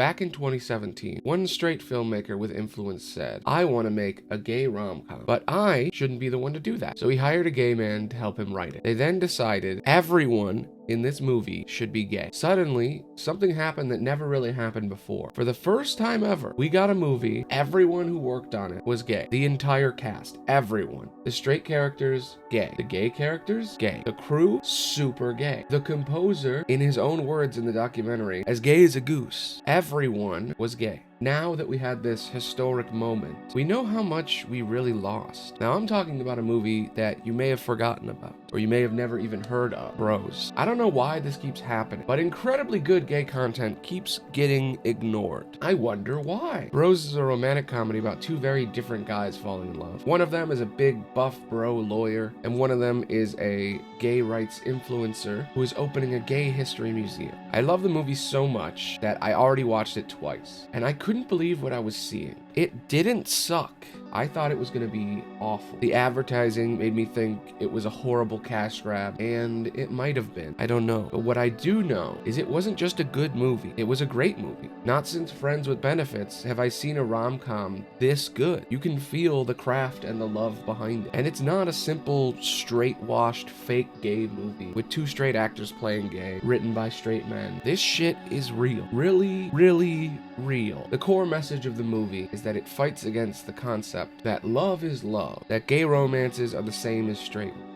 Back in 2017, one straight filmmaker with influence said, I want to make a gay rom-com, but I shouldn't be the one to do that. So he hired a gay man to help him write it. They then decided everyone in this movie should be gay. Suddenly, something happened that never really happened before. For the first time ever, we got a movie, everyone who worked on it was gay. The entire cast, everyone. The straight characters, gay. The gay characters, gay. The crew, super gay. The composer, in his own words in the documentary, as gay as a goose. Everyone was gay. Now that we had this historic moment, we know how much we really lost. Now, I'm talking about a movie that you may have forgotten about, or you may have never even heard of, Bros. I don't know why this keeps happening, but incredibly good gay content keeps getting ignored. I wonder why. Bros is a romantic comedy about two very different guys falling in love. One of them is a big buff bro lawyer, and one of them is a gay rights influencer who is opening a gay history museum. I love the movie so much that I already watched it twice, and I couldn't believe what I was seeing. It didn't suck. I thought it was going to be awful. The advertising made me think it was a horrible cash grab, and it might have been. I don't know. But what I do know is it wasn't just a good movie. It was a great movie. Not since Friends with Benefits have I seen a rom-com this good. You can feel the craft and the love behind it. And it's not a simple, straight-washed, fake gay movie with two straight actors playing gay, written by straight men. This shit is real. Really, really real. The core message of the movie is that it fights against the concept that love is love, that gay romances are the same as straight ones.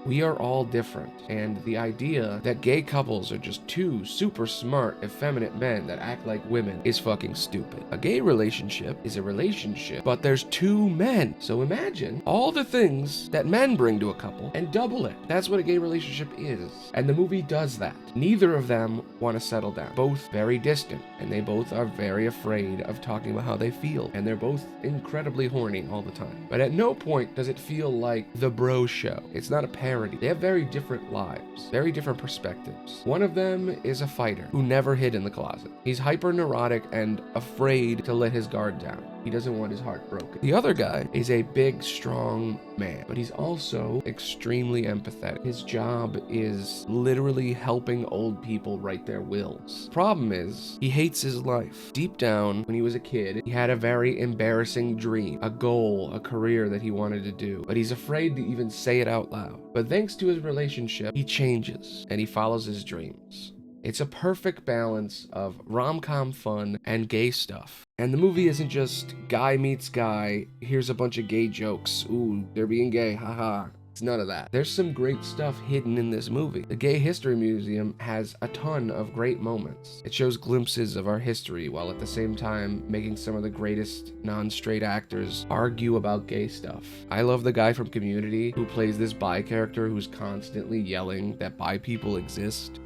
We are all different, and the idea that gay couples are just two super smart, effeminate men that act like women is fucking stupid. A gay relationship is a relationship, but there's two men. So imagine all the things that men bring to a couple and double it. That's what a gay relationship is. And the movie does that. Neither of them want to settle down. Both very distant, and they both are very afraid of talking about how they feel, and they're both incredibly horny all the time. But at no point does it feel like the bro show. It's not a parody. They have very different lives, very different perspectives. One of them is a fighter who never hid in the closet. He's hyper neurotic and afraid to let his guard down. He doesn't want his heart broken. The other guy is a big, strong man, but he's also extremely empathetic. His job is literally helping old people write their wills. Problem is, he hates his life. Deep down, when he was a kid, he had a very embarrassing dream, a goal, a career that he wanted to do, but he's afraid to even say it out loud. But thanks to his relationship, he changes, and he follows his dreams. It's a perfect balance of rom-com fun and gay stuff. And the movie isn't just guy meets guy, here's a bunch of gay jokes, ooh, they're being gay, haha. It's none of that. There's some great stuff hidden in this movie. The Gay History Museum has a ton of great moments. It shows glimpses of our history while at the same time making some of the greatest non-straight actors argue about gay stuff. I love the guy from Community who plays this bi character who's constantly yelling that bi people exist.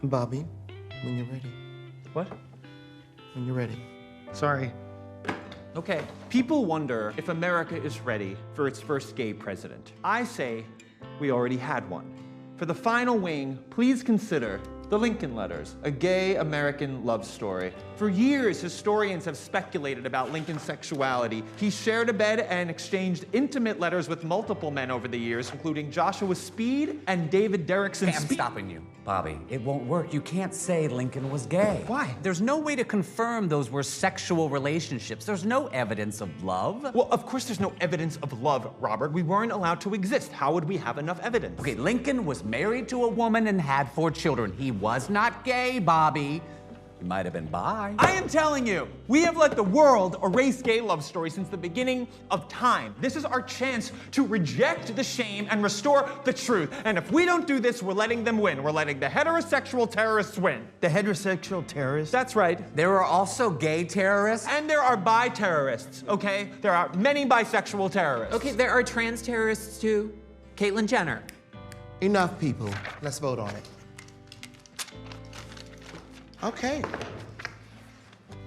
Bobby, when you're ready. What? When you're ready. Sorry. Okay, people wonder if America is ready for its first gay president. I say we already had one. For the final wing, please consider The Lincoln Letters, a gay American love story. For years, historians have speculated about Lincoln's sexuality. He shared a bed and exchanged intimate letters with multiple men over the years, including Joshua Speed and David Derrickson. Hey, I'm stopping you, Bobby. It won't work. You can't say Lincoln was gay. Why? There's no way to confirm those were sexual relationships. There's no evidence of love. Well, of course there's no evidence of love, Robert. We weren't allowed to exist. How would we have enough evidence? Okay, Lincoln was married to a woman and had 4 children. He was not gay, Bobby. He might have been bi. I am telling you, we have let the world erase gay love stories since the beginning of time. This is our chance to reject the shame and restore the truth. And if we don't do this, we're letting them win. We're letting the heterosexual terrorists win. The heterosexual terrorists? That's right. There are also gay terrorists. And there are bi terrorists, okay? There are many bisexual terrorists. Okay, there are trans terrorists too. Caitlyn Jenner. Enough, people. Let's vote on it. Okay.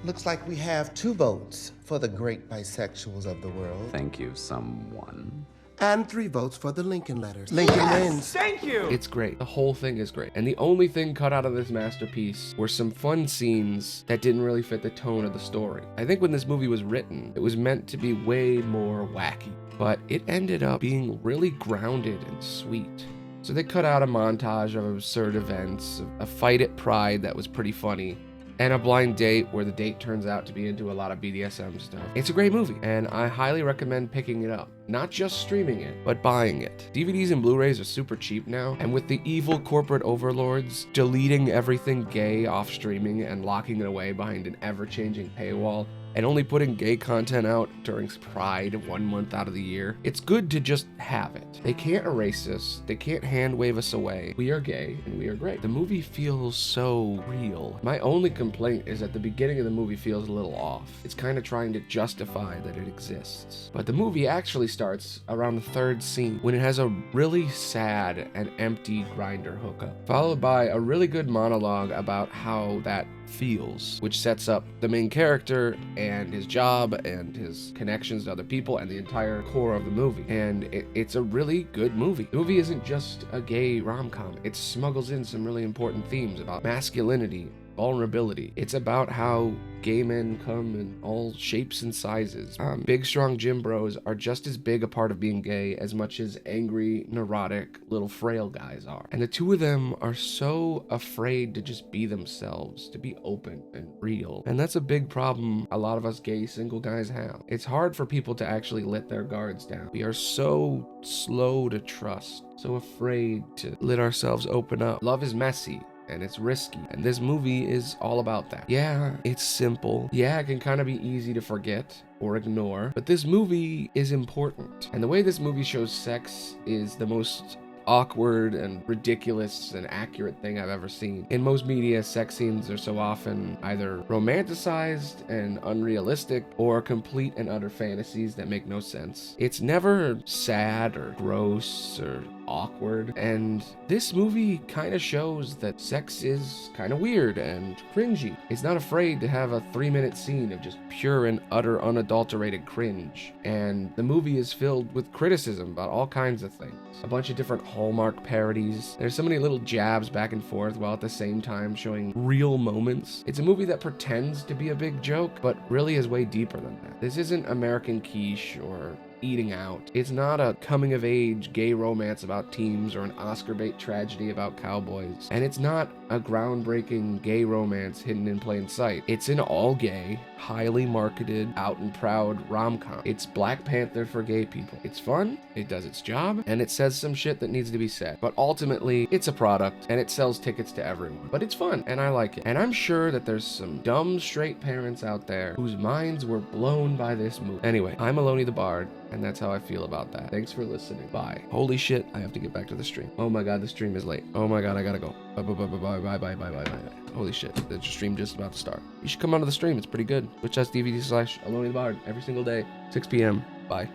Looks like we have 2 votes for the great bisexuals of the world. Thank you, someone. And 3 votes for the Lincoln Letters. Lincoln wins. Thank you! It's great. The whole thing is great. And the only thing cut out of this masterpiece were some fun scenes that didn't really fit the tone of the story. I think when this movie was written, it was meant to be way more wacky, but it ended up being really grounded and sweet. So they cut out a montage of absurd events, a fight at Pride that was pretty funny, and a blind date where the date turns out to be into a lot of BDSM stuff. It's a great movie, and I highly recommend picking it up. Not just streaming it, but buying it. DVDs and Blu-rays are super cheap now, and with the evil corporate overlords deleting everything gay off streaming and locking it away behind an ever-changing paywall, and only putting gay content out during Pride 1 month out of the year, it's good to just have it. They can't erase us. They can't hand wave us away. We are gay and we are great. The movie feels so real. My only complaint is that the beginning of the movie feels a little off. It's kind of trying to justify that it exists. But the movie actually starts around the third scene when it has a really sad and empty grinder hookup, followed by a really good monologue about how that feels, which sets up the main character and his job and his connections to other people and the entire core of the movie. And it's a really good movie. The movie isn't just a gay rom-com. It smuggles in some really important themes about masculinity, vulnerability. It's about how gay men come in all shapes and sizes. Big, strong gym bros are just as big a part of being gay as much as angry, neurotic, little frail guys are. And the two of them are so afraid to just be themselves, to be open and real. And that's a big problem a lot of us gay single guys have. It's hard for people to actually let their guards down. We are so slow to trust, so afraid to let ourselves open up. Love is messy, and it's risky, and this movie is all about that. Yeah, it's simple. Yeah, it can kind of be easy to forget or ignore, but this movie is important. And the way this movie shows sex is the most awkward and ridiculous and accurate thing I've ever seen. In most media, sex scenes are so often either romanticized and unrealistic or complete and utter fantasies that make no sense. It's never sad or gross or awkward, and this movie kind of shows that sex is kind of weird and cringy. It's not afraid to have a 3-minute scene of just pure and utter unadulterated cringe, and the movie is filled with criticism about all kinds of things. A bunch of different Hallmark parodies. There's so many little jabs back and forth while at the same time showing real moments. It's a movie that pretends to be a big joke, but really is way deeper than that. This isn't American Quiche or Eating Out. It's not a coming-of-age gay romance about teens or an Oscar bait tragedy about cowboys. And it's not a groundbreaking gay romance hidden in plain sight. It's an all-gay, highly marketed, out and proud rom-com. It's Black Panther for gay people. It's fun, it does its job, and it says some shit that needs to be said. But ultimately, it's a product, and it sells tickets to everyone. But it's fun, and I like it. And I'm sure that there's some dumb straight parents out there whose minds were blown by this movie. Anyway, I'm Aloney the Bard, and that's how I feel about that. Thanks for listening. Bye. Holy shit, I have to get back to the stream. Oh my god, the stream is late. Oh my god, I gotta go. Bye. Holy shit, the stream just about to start. You should come onto the stream, it's pretty good. Twitch.tv/Aloney the Bard every single day, 6 p.m. Bye.